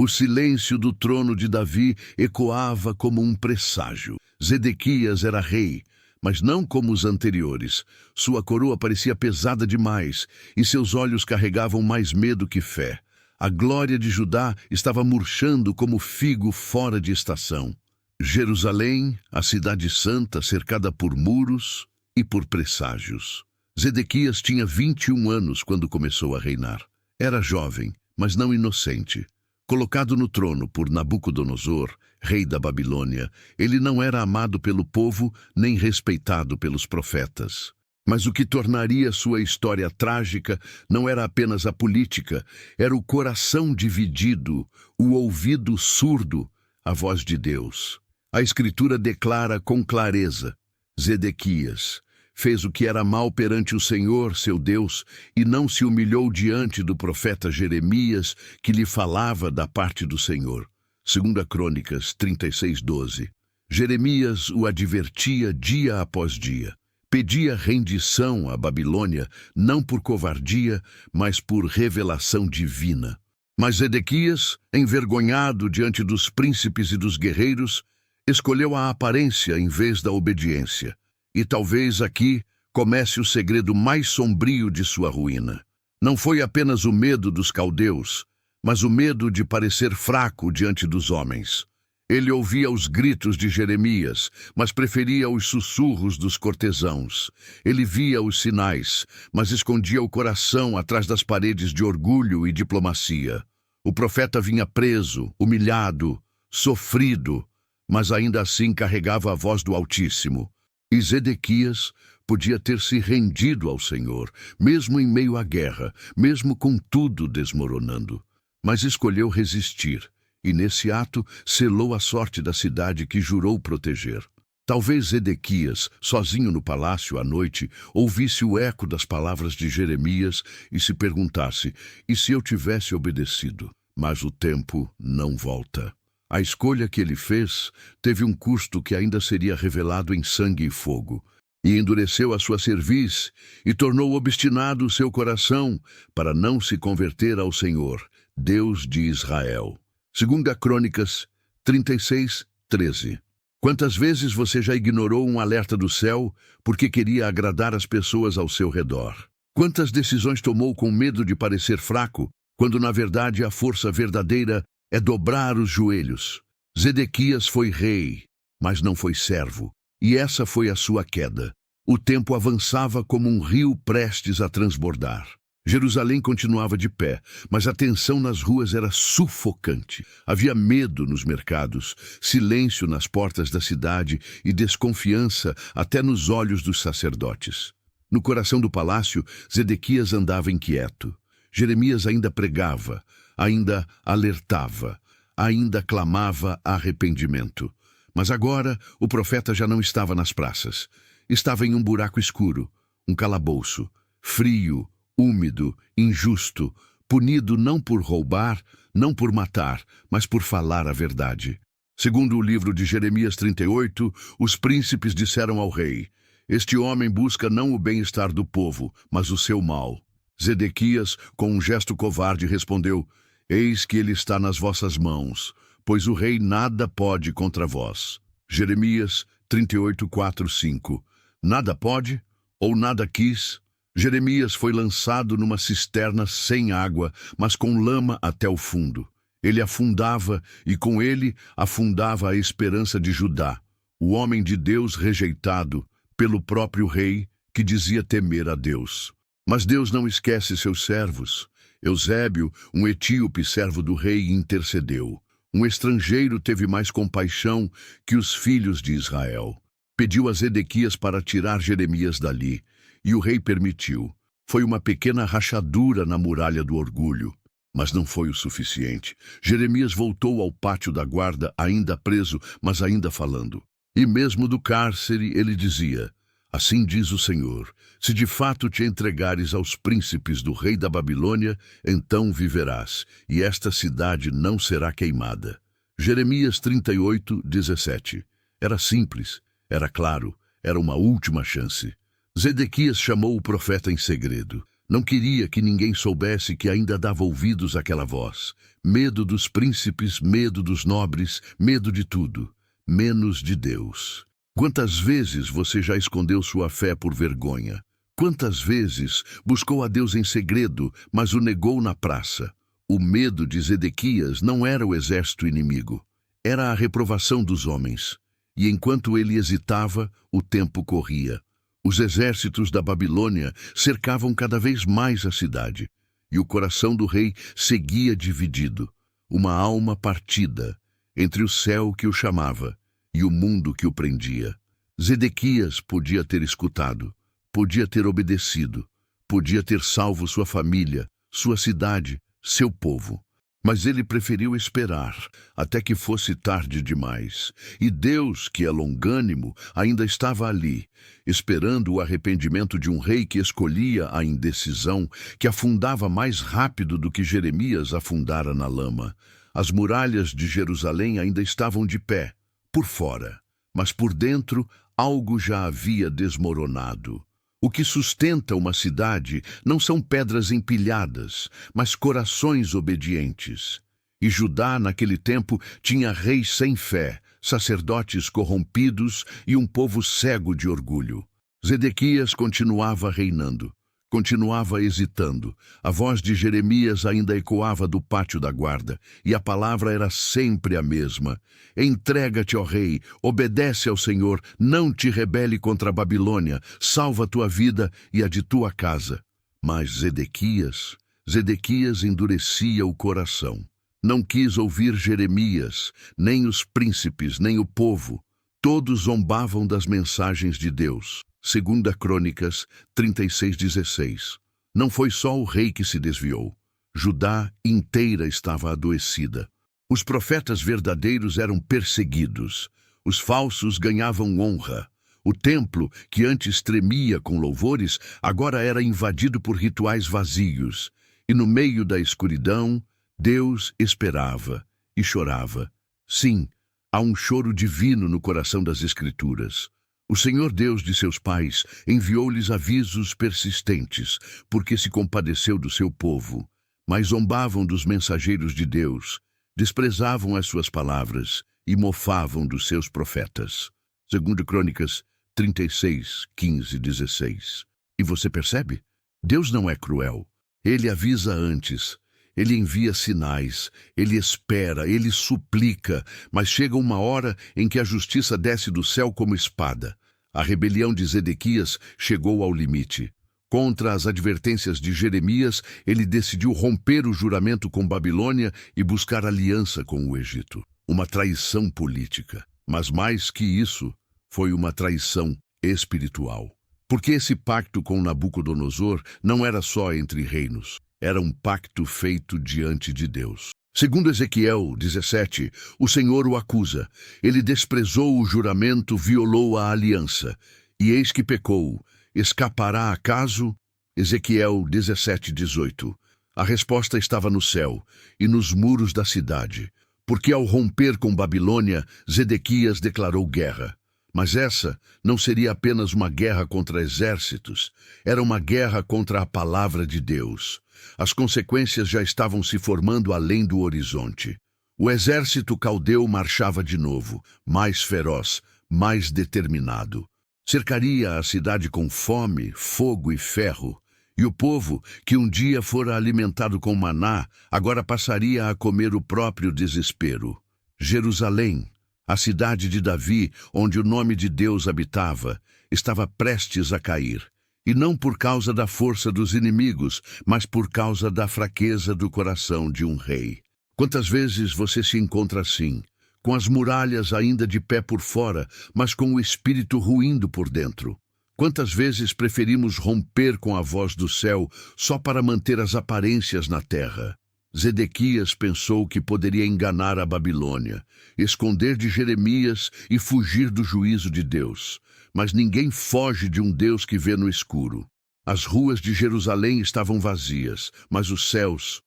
O silêncio do trono de Davi ecoava como um presságio. Zedequias era rei, mas não como os anteriores. Sua coroa parecia pesada demais, e seus olhos carregavam mais medo que fé. A glória de Judá estava murchando como figo fora de estação. Jerusalém, a cidade santa, cercada por muros e por presságios. Zedequias tinha 21 anos quando começou a reinar. Era jovem, mas não inocente. Colocado no trono por Nabucodonosor, rei da Babilônia, ele não era amado pelo povo nem respeitado pelos profetas. Mas o que tornaria sua história trágica não era apenas a política, era o coração dividido, o ouvido surdo, a voz de Deus. A Escritura declara com clareza: Zedequias fez o que era mal perante o Senhor, seu Deus, e não se humilhou diante do profeta Jeremias, que lhe falava da parte do Senhor. 2 Crônicas 36:12. Jeremias o advertia dia após dia. Pedia rendição à Babilônia, não por covardia, mas por revelação divina. Mas Zedequias, envergonhado diante dos príncipes e dos guerreiros, escolheu a aparência em vez da obediência. E talvez aqui comece o segredo mais sombrio de sua ruína. Não foi apenas o medo dos caldeus, mas o medo de parecer fraco diante dos homens. Ele ouvia os gritos de Jeremias, mas preferia os sussurros dos cortesãos. Ele via os sinais, mas escondia o coração atrás das paredes de orgulho e diplomacia. O profeta vinha preso, humilhado, sofrido, mas ainda assim carregava a voz do Altíssimo. E Zedequias podia ter se rendido ao Senhor, mesmo em meio à guerra, mesmo com tudo desmoronando. Mas escolheu resistir, e nesse ato selou a sorte da cidade que jurou proteger. Talvez Zedequias, sozinho no palácio à noite, ouvisse o eco das palavras de Jeremias e se perguntasse: e se eu tivesse obedecido? Mas o tempo não volta. A escolha que ele fez teve um custo que ainda seria revelado em sangue e fogo, e endureceu a sua cerviz e tornou obstinado o seu coração para não se converter ao Senhor, Deus de Israel. 2 Crônicas 36:13. Quantas vezes você já ignorou um alerta do céu porque queria agradar as pessoas ao seu redor? Quantas decisões tomou com medo de parecer fraco, quando na verdade a força verdadeira é dobrar os joelhos? Zedequias foi rei, mas não foi servo, e essa foi a sua queda. O tempo avançava como um rio prestes a transbordar. Jerusalém continuava de pé, mas a tensão nas ruas era sufocante. Havia medo nos mercados, silêncio nas portas da cidade e desconfiança até nos olhos dos sacerdotes. No coração do palácio, Zedequias andava inquieto. Jeremias ainda pregava, ainda alertava, ainda clamava arrependimento. Mas agora o profeta já não estava nas praças. Estava em um buraco escuro, um calabouço, frio, úmido, injusto, punido não por roubar, não por matar, mas por falar a verdade. Segundo o livro de Jeremias 38, os príncipes disseram ao rei: este homem busca não o bem-estar do povo, mas o seu mal. Zedequias, com um gesto covarde, respondeu: eis que ele está nas vossas mãos, pois o rei nada pode contra vós. Jeremias 38:4-5. Nada pode ou nada quis? Jeremias foi lançado numa cisterna sem água, mas com lama até o fundo. Ele afundava e com ele afundava a esperança de Judá, o homem de Deus rejeitado pelo próprio rei que dizia temer a Deus. Mas Deus não esquece seus servos. Eusébio, um etíope servo do rei, intercedeu. Um estrangeiro teve mais compaixão que os filhos de Israel. Pediu a Zedequias para tirar Jeremias dali, e o rei permitiu. Foi uma pequena rachadura na muralha do orgulho, mas não foi o suficiente. Jeremias voltou ao pátio da guarda, ainda preso, mas ainda falando. E mesmo do cárcere ele dizia: assim diz o Senhor, se de fato te entregares aos príncipes do rei da Babilônia, então viverás, e esta cidade não será queimada. Jeremias 38:17. Era simples, era claro, era uma última chance. Zedequias chamou o profeta em segredo. Não queria que ninguém soubesse que ainda dava ouvidos àquela voz. Medo dos príncipes, medo dos nobres, medo de tudo, menos de Deus. Quantas vezes você já escondeu sua fé por vergonha? Quantas vezes buscou a Deus em segredo, mas o negou na praça? O medo de Zedequias não era o exército inimigo, era a reprovação dos homens. E enquanto ele hesitava, o tempo corria. Os exércitos da Babilônia cercavam cada vez mais a cidade, e o coração do rei seguia dividido, uma alma partida, entre o céu que o chamava e o mundo que o prendia. Zedequias podia ter escutado, podia ter obedecido, podia ter salvo sua família, sua cidade, seu povo. Mas ele preferiu esperar até que fosse tarde demais. E Deus, que é longânimo, ainda estava ali, esperando o arrependimento de um rei que escolhia a indecisão, que afundava mais rápido do que Jeremias afundara na lama. As muralhas de Jerusalém ainda estavam de pé, por fora, mas por dentro algo já havia desmoronado. O que sustenta uma cidade não são pedras empilhadas, mas corações obedientes. E Judá, naquele tempo, tinha reis sem fé, sacerdotes corrompidos e um povo cego de orgulho. Zedequias continuava reinando, continuava hesitando. A voz de Jeremias ainda ecoava do pátio da guarda, e a palavra era sempre a mesma. Entrega-te, ó rei, obedece ao Senhor, não te rebele contra a Babilônia, salva tua vida e a de tua casa. Mas Zedequias endurecia o coração. Não quis ouvir Jeremias, nem os príncipes, nem o povo. Todos zombavam das mensagens de Deus. 2 Crônicas 36:16. Não foi só o rei que se desviou. Judá inteira estava adoecida. Os profetas verdadeiros eram perseguidos. Os falsos ganhavam honra. O templo, que antes tremia com louvores, agora era invadido por rituais vazios. E no meio da escuridão, Deus esperava e chorava. Sim, há um choro divino no coração das Escrituras. O Senhor Deus de seus pais enviou-lhes avisos persistentes, porque se compadeceu do seu povo. Mas zombavam dos mensageiros de Deus, desprezavam as suas palavras e mofavam dos seus profetas. 2 Crônicas 36, 15 e 16. E você percebe? Deus não é cruel. Ele avisa antes. Ele envia sinais, ele espera, ele suplica, mas chega uma hora em que a justiça desce do céu como espada. A rebelião de Zedequias chegou ao limite. Contra as advertências de Jeremias, ele decidiu romper o juramento com Babilônia e buscar aliança com o Egito. Uma traição política. Mas mais que isso, foi uma traição espiritual. Porque esse pacto com Nabucodonosor não era só entre reinos. Era um pacto feito diante de Deus. Segundo Ezequiel 17, o Senhor o acusa. Ele desprezou o juramento, violou a aliança. E eis que pecou. Escapará acaso? Ezequiel 17:18. A resposta estava no céu e nos muros da cidade. Porque ao romper com Babilônia, Zedequias declarou guerra. Mas essa não seria apenas uma guerra contra exércitos. Era uma guerra contra a palavra de Deus. As consequências já estavam se formando além do horizonte. O exército caldeu marchava de novo, mais feroz, mais determinado. Cercaria a cidade com fome, fogo e ferro. E o povo, que um dia fora alimentado com maná, agora passaria a comer o próprio desespero. Jerusalém, a cidade de Davi, onde o nome de Deus habitava, estava prestes a cair. E não por causa da força dos inimigos, mas por causa da fraqueza do coração de um rei. Quantas vezes você se encontra assim, com as muralhas ainda de pé por fora, mas com o espírito ruindo por dentro? Quantas vezes preferimos romper com a voz do céu só para manter as aparências na terra? Zedequias pensou que poderia enganar a Babilônia, esconder de Jeremias e fugir do juízo de Deus. Mas ninguém foge de um Deus que vê no escuro. As ruas de Jerusalém estavam vazias, mas os céus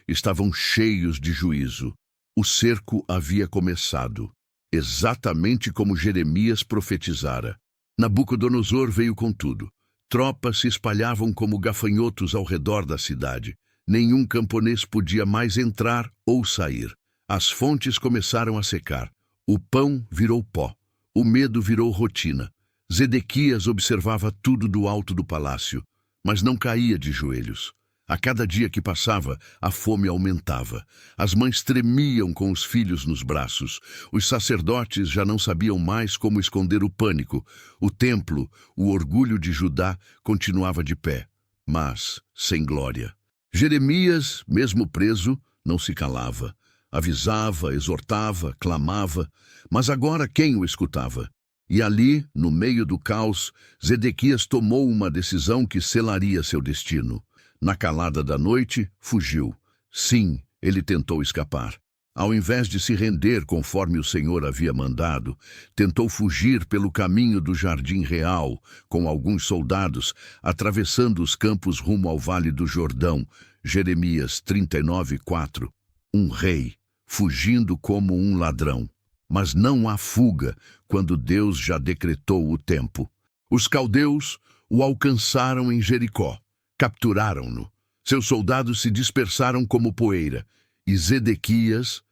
estavam cheios de juízo. O cerco havia começado, exatamente como Jeremias profetizara. Nabucodonosor veio com tudo. Tropas se espalhavam como gafanhotos ao redor da cidade. Nenhum camponês podia mais entrar ou sair. As fontes começaram a secar. O pão virou pó. O medo virou rotina. Zedequias observava tudo do alto do palácio, mas não caía de joelhos. A cada dia que passava, a fome aumentava. As mães tremiam com os filhos nos braços. Os sacerdotes já não sabiam mais como esconder o pânico. O templo, o orgulho de Judá, continuava de pé, mas sem glória. Jeremias, mesmo preso, não se calava. Avisava, exortava, clamava, mas agora quem o escutava? E ali, no meio do caos, Zedequias tomou uma decisão que selaria seu destino. Na calada da noite, fugiu. Sim, ele tentou escapar. Ao invés de se render conforme o Senhor havia mandado, tentou fugir pelo caminho do Jardim Real, com alguns soldados, atravessando os campos rumo ao Vale do Jordão. Jeremias 39:4. Um rei, fugindo como um ladrão. Mas não há fuga quando Deus já decretou o tempo. Os caldeus o alcançaram em Jericó. Capturaram-no. Seus soldados se dispersaram como poeira. E Zedequias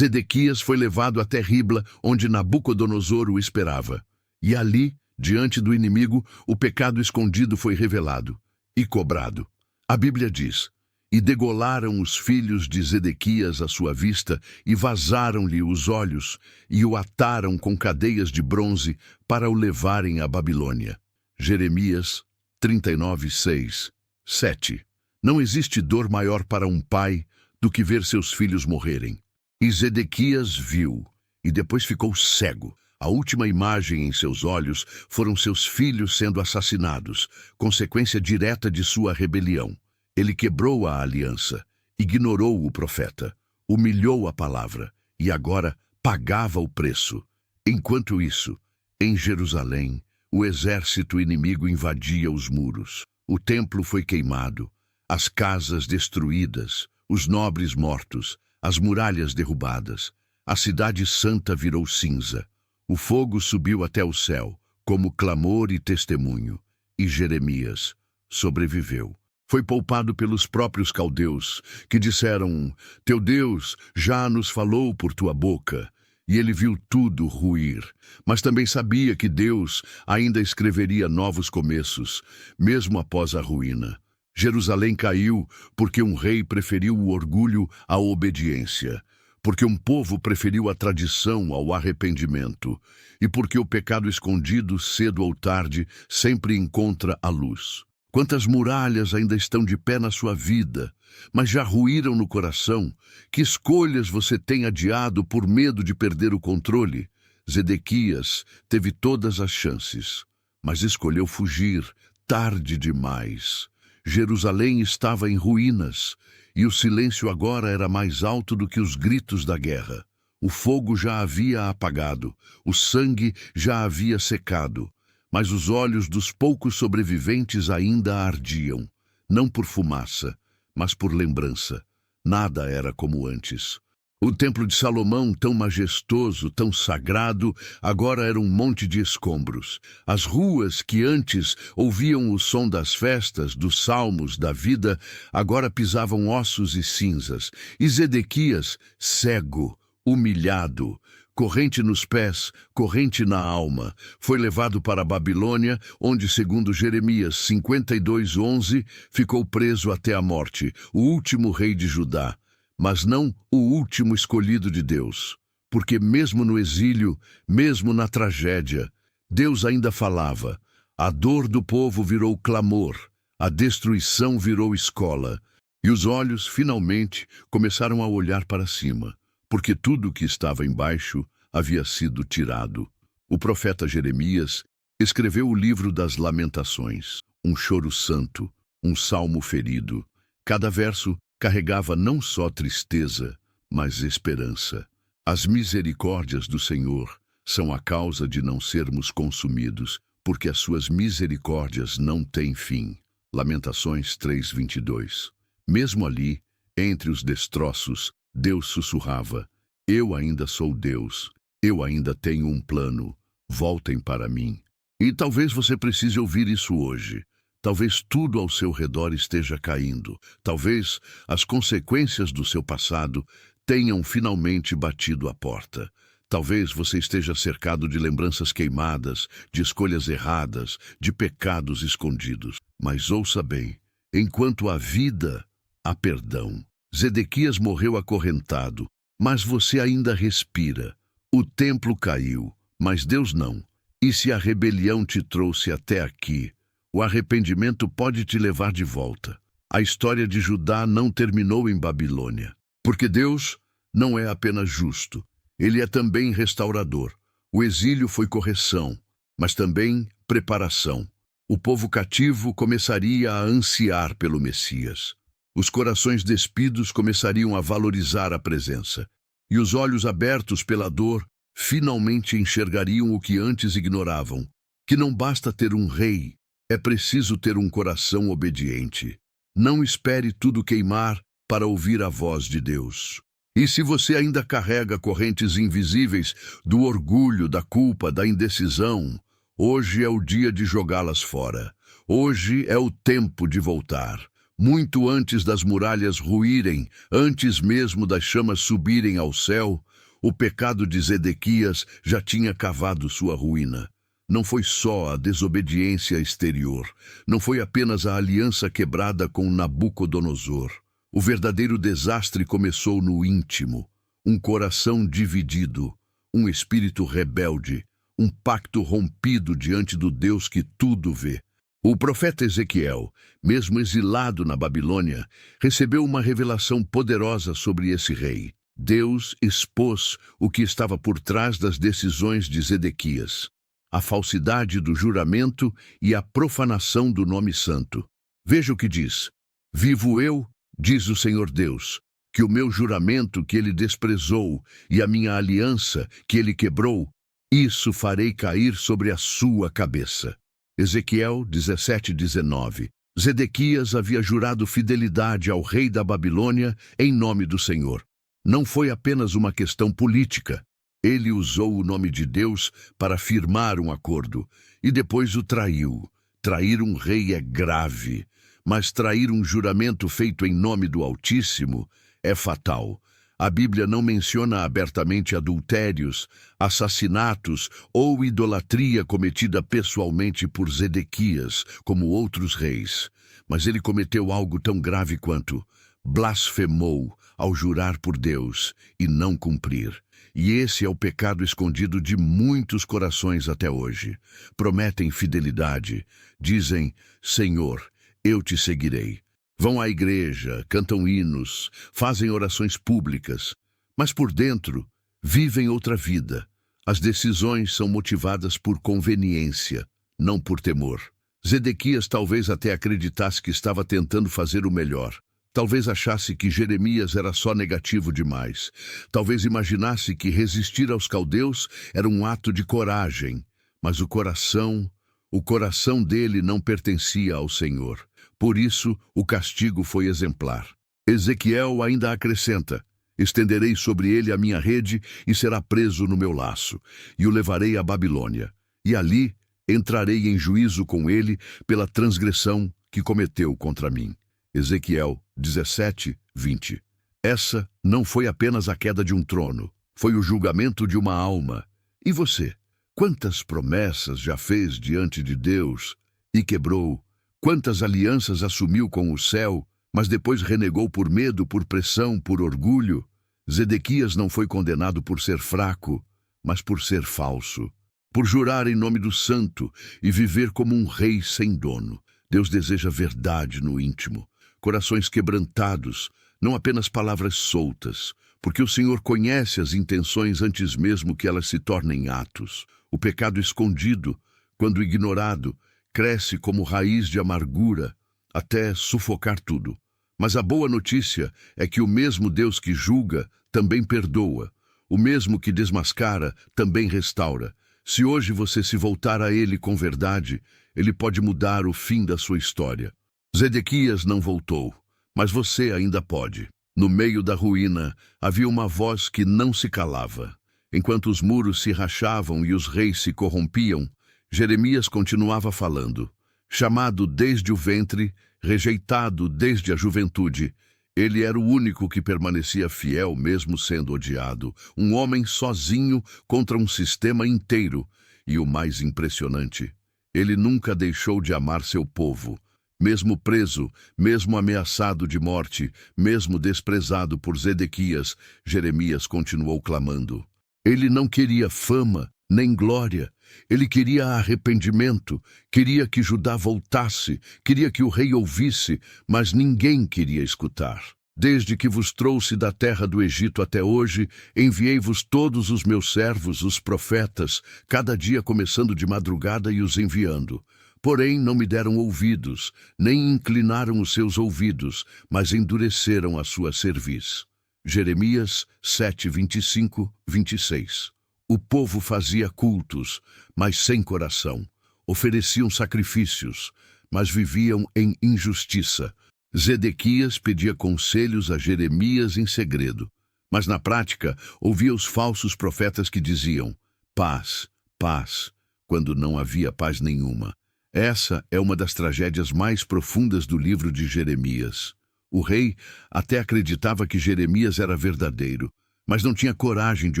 foi levado até Ribla, onde Nabucodonosor o esperava. E ali, diante do inimigo, o pecado escondido foi revelado e cobrado. A Bíblia diz: e degolaram os filhos de Zedequias à sua vista, e vazaram-lhe os olhos, e o ataram com cadeias de bronze para o levarem à Babilônia. Jeremias 39:6. 7. Não existe dor maior para um pai do que ver seus filhos morrerem. E Zedequias viu, e depois ficou cego. A última imagem em seus olhos foram seus filhos sendo assassinados, consequência direta de sua rebelião. Ele quebrou a aliança, ignorou o profeta, humilhou a palavra e agora pagava o preço. Enquanto isso, em Jerusalém, o exército inimigo invadia os muros. O templo foi queimado, as casas destruídas, os nobres mortos, as muralhas derrubadas. A cidade santa virou cinza. O fogo subiu até o céu, como clamor e testemunho. E Jeremias sobreviveu. Foi poupado pelos próprios caldeus, que disseram: teu Deus já nos falou por tua boca. E ele viu tudo ruir, mas também sabia que Deus ainda escreveria novos começos, mesmo após a ruína. Jerusalém caiu porque um rei preferiu o orgulho à obediência, porque um povo preferiu a tradição ao arrependimento, e porque o pecado escondido, cedo ou tarde, sempre encontra a luz. Quantas muralhas ainda estão de pé na sua vida, mas já ruíram no coração? Que escolhas você tem adiado por medo de perder o controle? Zedequias teve todas as chances, mas escolheu fugir tarde demais. Jerusalém estava em ruínas, e o silêncio agora era mais alto do que os gritos da guerra. O fogo já havia apagado, o sangue já havia secado, mas os olhos dos poucos sobreviventes ainda ardiam, não por fumaça, mas por lembrança. Nada era como antes. O templo de Salomão, tão majestoso, tão sagrado, agora era um monte de escombros. As ruas que antes ouviam o som das festas, dos salmos, da vida, agora pisavam ossos e cinzas. E Zedequias, cego, humilhado, corrente nos pés, corrente na alma, foi levado para a Babilônia, onde, segundo Jeremias 52:11, ficou preso até a morte, o último rei de Judá, mas não o último escolhido de Deus. Porque mesmo no exílio, mesmo na tragédia, Deus ainda falava. A dor do povo virou clamor, a destruição virou escola, e os olhos, finalmente, começaram a olhar para cima, porque tudo que estava embaixo havia sido tirado. O profeta Jeremias escreveu o livro das Lamentações, um choro santo, um salmo ferido. Cada verso carregava não só tristeza, mas esperança. As misericórdias do Senhor são a causa de não sermos consumidos, porque as suas misericórdias não têm fim. Lamentações 3:22. Mesmo ali, entre os destroços, Deus sussurrava: eu ainda sou Deus, eu ainda tenho um plano, voltem para mim. E talvez você precise ouvir isso hoje. Talvez tudo ao seu redor esteja caindo. Talvez as consequências do seu passado tenham finalmente batido a porta. Talvez você esteja cercado de lembranças queimadas, de escolhas erradas, de pecados escondidos. Mas ouça bem, enquanto há vida, há perdão. Zedequias morreu acorrentado, mas você ainda respira. O templo caiu, mas Deus não. E se a rebelião te trouxe até aqui, o arrependimento pode te levar de volta. A história de Judá não terminou em Babilônia, porque Deus não é apenas justo. Ele é também restaurador. O exílio foi correção, mas também preparação. O povo cativo começaria a ansiar pelo Messias. Os corações despidos começariam a valorizar a presença. E os olhos abertos pela dor finalmente enxergariam o que antes ignoravam. Que não basta ter um rei, é preciso ter um coração obediente. Não espere tudo queimar para ouvir a voz de Deus. E se você ainda carrega correntes invisíveis do orgulho, da culpa, da indecisão, hoje é o dia de jogá-las fora. Hoje é o tempo de voltar. Muito antes das muralhas ruírem, antes mesmo das chamas subirem ao céu, o pecado de Zedequias já tinha cavado sua ruína. Não foi só a desobediência exterior, não foi apenas a aliança quebrada com Nabucodonosor. O verdadeiro desastre começou no íntimo, um coração dividido, um espírito rebelde, um pacto rompido diante do Deus que tudo vê. O profeta Ezequiel, mesmo exilado na Babilônia, recebeu uma revelação poderosa sobre esse rei. Deus expôs o que estava por trás das decisões de Zedequias, a falsidade do juramento e a profanação do nome santo. Veja o que diz: vivo eu, diz o Senhor Deus, que o meu juramento que ele desprezou e a minha aliança que ele quebrou, isso farei cair sobre a sua cabeça. Ezequiel 17:19. Zedequias havia jurado fidelidade ao rei da Babilônia em nome do Senhor. Não foi apenas uma questão política. Ele usou o nome de Deus para firmar um acordo e depois o traiu. Trair um rei é grave, mas trair um juramento feito em nome do Altíssimo é fatal. A Bíblia não menciona abertamente adultérios, assassinatos ou idolatria cometida pessoalmente por Zedequias, como outros reis. Mas ele cometeu algo tão grave quanto blasfemou ao jurar por Deus e não cumprir. E esse é o pecado escondido de muitos corações até hoje. Prometem fidelidade, dizem: Senhor, eu te seguirei. Vão à igreja, cantam hinos, fazem orações públicas, mas por dentro vivem outra vida. As decisões são motivadas por conveniência, não por temor. Zedequias talvez até acreditasse que estava tentando fazer o melhor. Talvez achasse que Jeremias era só negativo demais. Talvez imaginasse que resistir aos caldeus era um ato de coragem. Mas o coração dele não pertencia ao Senhor. Por isso, o castigo foi exemplar. Ezequiel ainda acrescenta: estenderei sobre ele a minha rede e será preso no meu laço, e o levarei à Babilônia. E ali entrarei em juízo com ele pela transgressão que cometeu contra mim. Ezequiel 17:20. Essa não foi apenas a queda de um trono, foi o julgamento de uma alma. E você? Quantas promessas já fez diante de Deus e quebrou? Quantas alianças assumiu com o céu, mas depois renegou por medo, por pressão, por orgulho? Zedequias não foi condenado por ser fraco, mas por ser falso, por jurar em nome do santo e viver como um rei sem dono. Deus deseja verdade no íntimo, corações quebrantados, não apenas palavras soltas, porque o Senhor conhece as intenções antes mesmo que elas se tornem atos. O pecado escondido, quando ignorado, cresce como raiz de amargura até sufocar tudo. Mas a boa notícia é que o mesmo Deus que julga também perdoa. O mesmo que desmascara também restaura. Se hoje você se voltar a Ele com verdade, Ele pode mudar o fim da sua história. Zedequias não voltou, mas você ainda pode. No meio da ruína havia uma voz que não se calava. Enquanto os muros se rachavam e os reis se corrompiam, Jeremias continuava falando. Chamado desde o ventre, rejeitado desde a juventude, ele era o único que permanecia fiel mesmo sendo odiado. Um homem sozinho contra um sistema inteiro. E o mais impressionante, ele nunca deixou de amar seu povo. Mesmo preso, mesmo ameaçado de morte, mesmo desprezado por Zedequias, Jeremias continuou clamando. Ele não queria fama, nem glória. Ele queria arrependimento, queria que Judá voltasse, queria que o rei ouvisse, mas ninguém queria escutar. Desde que vos trouxe da terra do Egito até hoje, enviei-vos todos os meus servos, os profetas, cada dia começando de madrugada e os enviando. Porém, não me deram ouvidos, nem inclinaram os seus ouvidos, mas endureceram a sua cerviz. Jeremias 7, 25, 26. O povo fazia cultos, mas sem coração. Ofereciam sacrifícios, mas viviam em injustiça. Zedequias pedia conselhos a Jeremias em segredo, mas na prática ouvia os falsos profetas que diziam paz, paz, quando não havia paz nenhuma. Essa é uma das tragédias mais profundas do livro de Jeremias. O rei até acreditava que Jeremias era verdadeiro, mas não tinha coragem de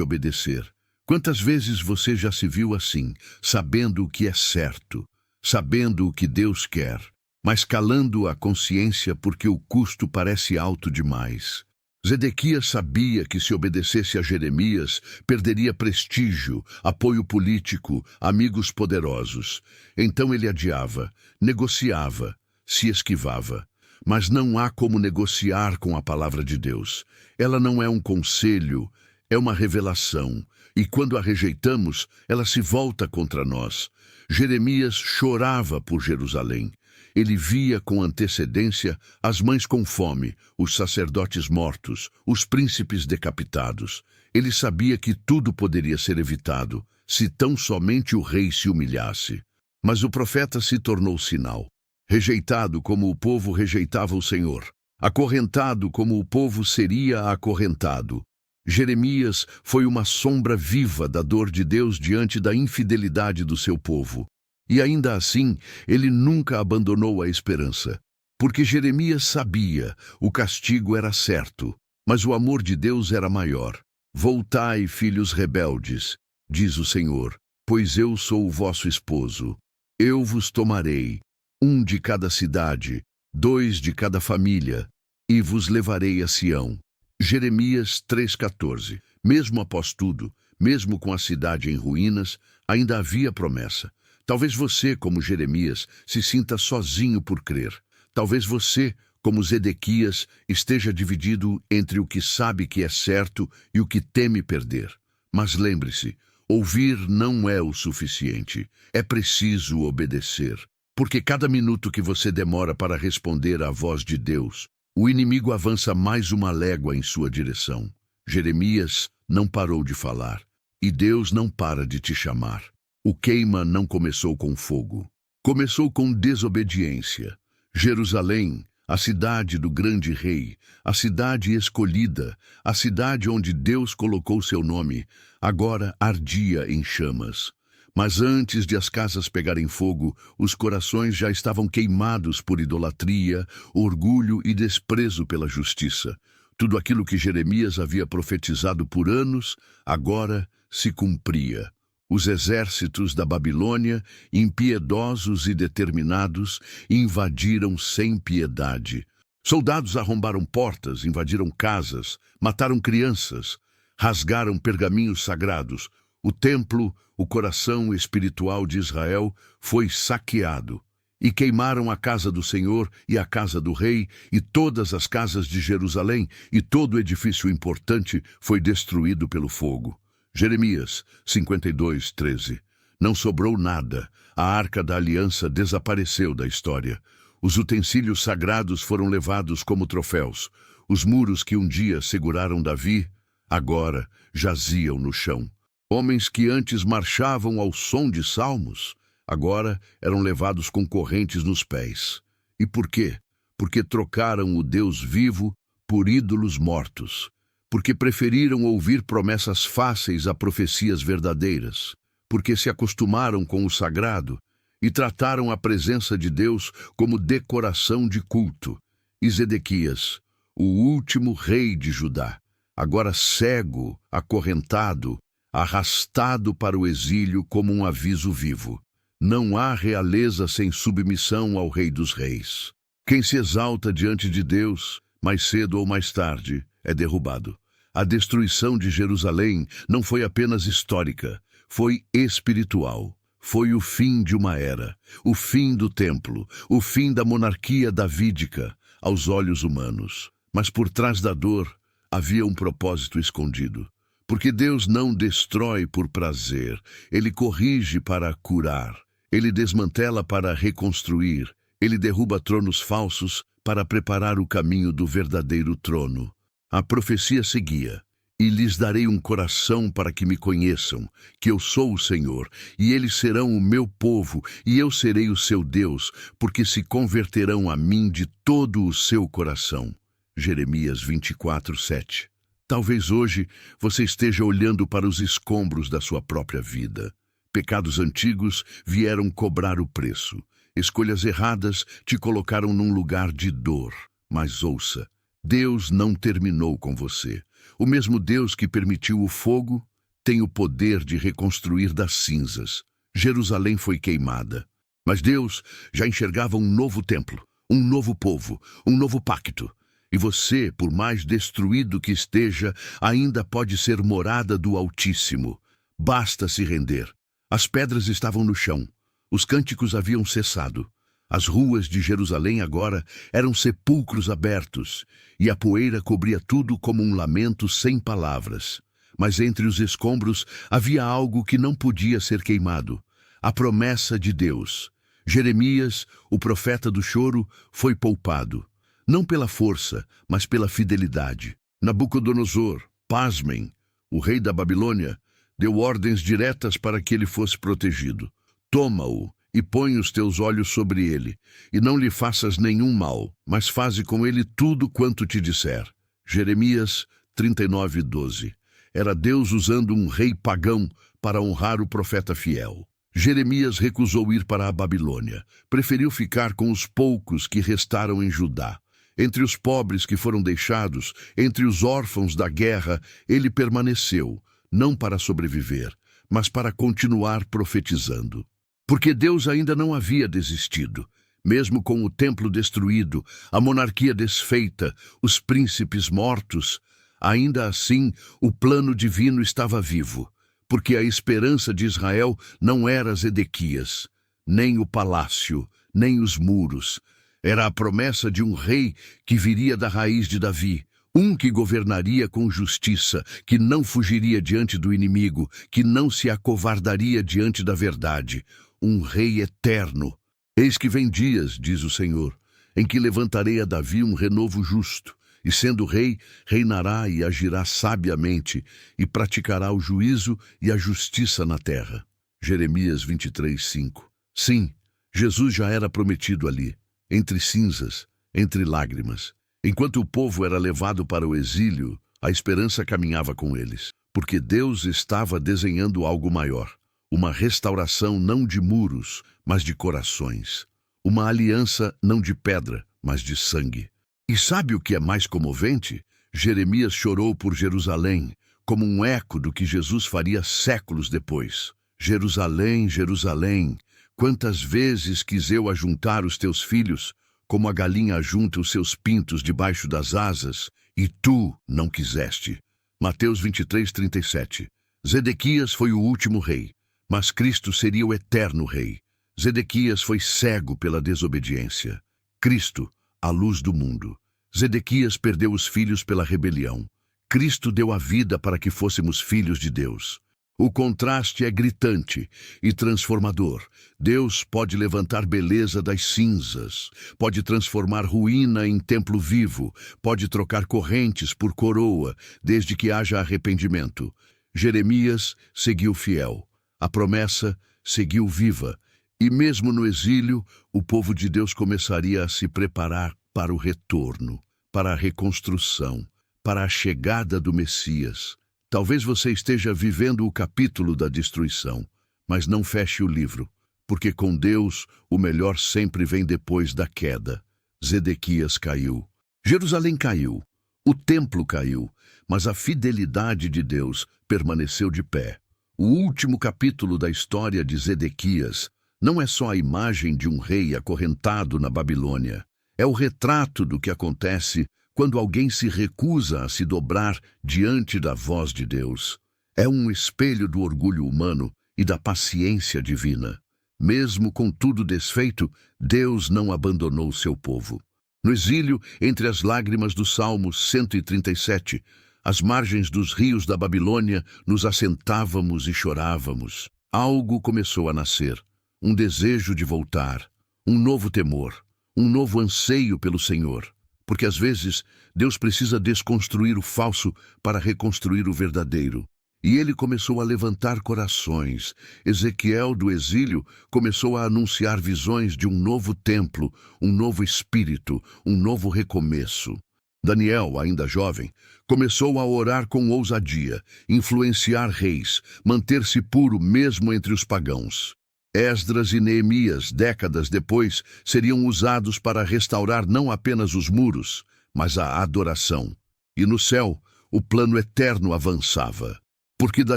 obedecer. Quantas vezes você já se viu assim, sabendo o que é certo, sabendo o que Deus quer, mas calando a consciência porque o custo parece alto demais? Zedequias sabia que se obedecesse a Jeremias, perderia prestígio, apoio político, amigos poderosos. Então ele adiava, negociava, se esquivava. Mas não há como negociar com a palavra de Deus. Ela não é um conselho, é uma revelação. E quando a rejeitamos, ela se volta contra nós. Jeremias chorava por Jerusalém. Ele via com antecedência as mães com fome, os sacerdotes mortos, os príncipes decapitados. Ele sabia que tudo poderia ser evitado, se tão somente o rei se humilhasse. Mas o profeta se tornou sinal. Rejeitado como o povo rejeitava o Senhor. Acorrentado como o povo seria acorrentado. Jeremias foi uma sombra viva da dor de Deus diante da infidelidade do seu povo. E ainda assim, ele nunca abandonou a esperança. Porque Jeremias sabia, o castigo era certo, mas o amor de Deus era maior. Voltai, filhos rebeldes, diz o Senhor, pois eu sou o vosso esposo. Eu vos tomarei, 1 de cada cidade, 2 de cada família, e vos levarei a Sião. Jeremias 3,14. Mesmo após tudo, mesmo com a cidade em ruínas, ainda havia promessa. Talvez você, como Jeremias, se sinta sozinho por crer. Talvez você, como Zedequias, esteja dividido entre o que sabe que é certo e o que teme perder. Mas lembre-se, ouvir não é o suficiente. É preciso obedecer. Porque cada minuto que você demora para responder à voz de Deus, o inimigo avança mais uma légua em sua direção. Jeremias não parou de falar, e Deus não para de te chamar. O queima não começou com fogo, começou com desobediência. Jerusalém, a cidade do grande rei, a cidade escolhida, a cidade onde Deus colocou seu nome, agora ardia em chamas. Mas antes de as casas pegarem fogo, os corações já estavam queimados por idolatria, orgulho e desprezo pela justiça. Tudo aquilo que Jeremias havia profetizado por anos, agora se cumpria. Os exércitos da Babilônia, impiedosos e determinados, invadiram sem piedade. Soldados arrombaram portas, invadiram casas, mataram crianças, rasgaram pergaminhos sagrados. O templo, o coração espiritual de Israel, foi saqueado. E queimaram a casa do Senhor e a casa do rei e todas as casas de Jerusalém, e todo edifício importante foi destruído pelo fogo. Jeremias 52, 13. Não sobrou nada. A arca da aliança desapareceu da história. Os utensílios sagrados foram levados como troféus. Os muros que um dia seguraram Davi, agora jaziam no chão. Homens que antes marchavam ao som de salmos, agora eram levados com correntes nos pés. E por quê? Porque trocaram o Deus vivo por ídolos mortos. Porque preferiram ouvir promessas fáceis a profecias verdadeiras. Porque se acostumaram com o sagrado e trataram a presença de Deus como decoração de culto. E Zedequias, o último rei de Judá, agora cego, acorrentado, arrastado para o exílio como um aviso vivo. Não há realeza sem submissão ao Rei dos Reis. Quem se exalta diante de Deus, mais cedo ou mais tarde, é derrubado. A destruição de Jerusalém não foi apenas histórica, foi espiritual. Foi o fim de uma era, o fim do templo, o fim da monarquia davídica aos olhos humanos. Mas por trás da dor havia um propósito escondido. Porque Deus não destrói por prazer, Ele corrige para curar, Ele desmantela para reconstruir, Ele derruba tronos falsos para preparar o caminho do verdadeiro trono. A profecia seguia: e lhes darei um coração para que me conheçam, que eu sou o Senhor, e eles serão o meu povo, e eu serei o seu Deus, porque se converterão a mim de todo o seu coração. Jeremias 24:7. Talvez hoje você esteja olhando para os escombros da sua própria vida. Pecados antigos vieram cobrar o preço. Escolhas erradas te colocaram num lugar de dor. Mas ouça, Deus não terminou com você. O mesmo Deus que permitiu o fogo tem o poder de reconstruir das cinzas. Jerusalém foi queimada, mas Deus já enxergava um novo templo, um novo povo, um novo pacto. E você, por mais destruído que esteja, ainda pode ser morada do Altíssimo. Basta se render. As pedras estavam no chão. Os cânticos haviam cessado. As ruas de Jerusalém agora eram sepulcros abertos, e a poeira cobria tudo como um lamento sem palavras. Mas entre os escombros havia algo que não podia ser queimado: a promessa de Deus. Jeremias, o profeta do choro, foi poupado. Não pela força, mas pela fidelidade. Nabucodonosor, pasmem, o rei da Babilônia, deu ordens diretas para que ele fosse protegido. Toma-o e põe os teus olhos sobre ele, e não lhe faças nenhum mal, mas faze com ele tudo quanto te disser. Jeremias 39:12. Era Deus usando um rei pagão para honrar o profeta fiel. Jeremias recusou ir para a Babilônia. Preferiu ficar com os poucos que restaram em Judá. Entre os pobres que foram deixados, entre os órfãos da guerra, ele permaneceu, não para sobreviver, mas para continuar profetizando. Porque Deus ainda não havia desistido. Mesmo com o templo destruído, a monarquia desfeita, os príncipes mortos, ainda assim o plano divino estava vivo. Porque a esperança de Israel não era Zedequias, nem o palácio, nem os muros. Era a promessa de um rei que viria da raiz de Davi, um que governaria com justiça, que não fugiria diante do inimigo, que não se acovardaria diante da verdade. Um rei eterno. Eis que vem dias, diz o Senhor, em que levantarei a Davi um renovo justo, e sendo rei, reinará e agirá sabiamente, e praticará o juízo e a justiça na terra. Jeremias 23:5. Sim, Jesus já era prometido ali, entre cinzas, entre lágrimas. Enquanto o povo era levado para o exílio, a esperança caminhava com eles, porque Deus estava desenhando algo maior. Uma restauração não de muros, mas de corações. Uma aliança não de pedra, mas de sangue. E sabe o que é mais comovente? Jeremias chorou por Jerusalém, como um eco do que Jesus faria séculos depois. Jerusalém, Jerusalém, quantas vezes quis eu ajuntar os teus filhos, como a galinha ajunta os seus pintos debaixo das asas, e tu não quiseste. Mateus 23:37. Zedequias foi o último rei, mas Cristo seria o eterno rei. Zedequias foi cego pela desobediência. Cristo, a luz do mundo. Zedequias perdeu os filhos pela rebelião. Cristo deu a vida para que fôssemos filhos de Deus. O contraste é gritante e transformador. Deus pode levantar beleza das cinzas, pode transformar ruína em templo vivo, pode trocar correntes por coroa, desde que haja arrependimento. Jeremias seguiu fiel. A promessa seguiu viva. E mesmo no exílio, o povo de Deus começaria a se preparar para o retorno, para a reconstrução, para a chegada do Messias. Talvez você esteja vivendo o capítulo da destruição, mas não feche o livro. porque com Deus o melhor sempre vem depois da queda. Zedequias caiu. Jerusalém caiu. O templo caiu, mas a fidelidade de Deus permaneceu de pé. O último capítulo da história de Zedequias não é só a imagem de um rei acorrentado na Babilônia. É o retrato do que acontece quando alguém se recusa a se dobrar diante da voz de Deus. É um espelho do orgulho humano e da paciência divina. Mesmo com tudo desfeito, Deus não abandonou seu povo. No exílio, entre as lágrimas do Salmo 137, às margens dos rios da Babilônia, nos assentávamos e chorávamos. Algo começou a nascer, um desejo de voltar, um novo temor, um novo anseio pelo Senhor. Porque às vezes Deus precisa desconstruir o falso para reconstruir o verdadeiro. E ele começou a levantar corações. Ezequiel do exílio começou a anunciar visões de um novo templo, um novo espírito, um novo recomeço. Daniel, ainda jovem, começou a orar com ousadia, influenciar reis, manter-se puro mesmo entre os pagãos. Esdras e Neemias, décadas depois, seriam usados para restaurar não apenas os muros, mas a adoração. E no céu, o plano eterno avançava. Porque da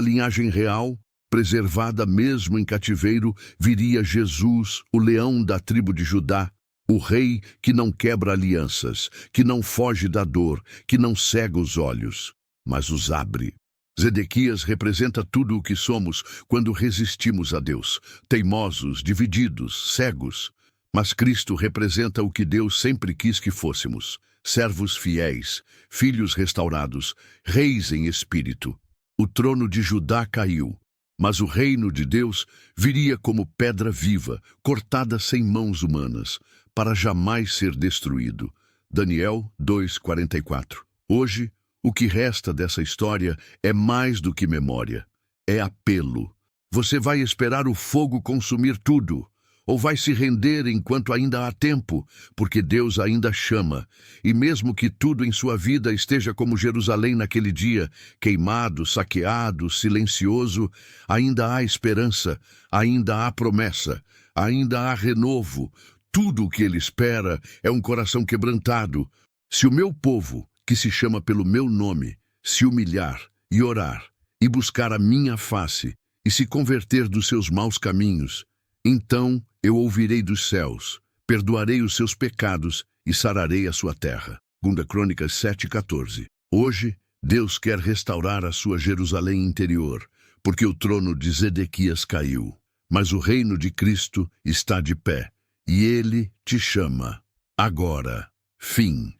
linhagem real, preservada mesmo em cativeiro, viria Jesus, o leão da tribo de Judá, o rei que não quebra alianças, que não foge da dor, que não cega os olhos, mas os abre. Zedequias representa tudo o que somos quando resistimos a Deus, teimosos, divididos, cegos. Mas Cristo representa o que Deus sempre quis que fôssemos, servos fiéis, filhos restaurados, reis em espírito. O trono de Judá caiu, mas o reino de Deus viria como pedra viva, cortada sem mãos humanas, para jamais ser destruído. Daniel 2:44. Hoje, o que resta dessa história é mais do que memória, é apelo. Você vai esperar o fogo consumir tudo, ou vai se render enquanto ainda há tempo, porque Deus ainda chama. E mesmo que tudo em sua vida esteja como Jerusalém naquele dia, queimado, saqueado, silencioso, ainda há esperança, ainda há promessa, ainda há renovo. Tudo o que ele espera é um coração quebrantado. Se o meu povo, que se chama pelo meu nome, se humilhar e orar, e buscar a minha face, e se converter dos seus maus caminhos, então eu ouvirei dos céus, perdoarei os seus pecados e sararei a sua terra. 2 Crônicas 7:14. Hoje, Deus quer restaurar a sua Jerusalém interior, porque o trono de Zedequias caiu. Mas o reino de Cristo está de pé, e ele te chama. Agora. Fim.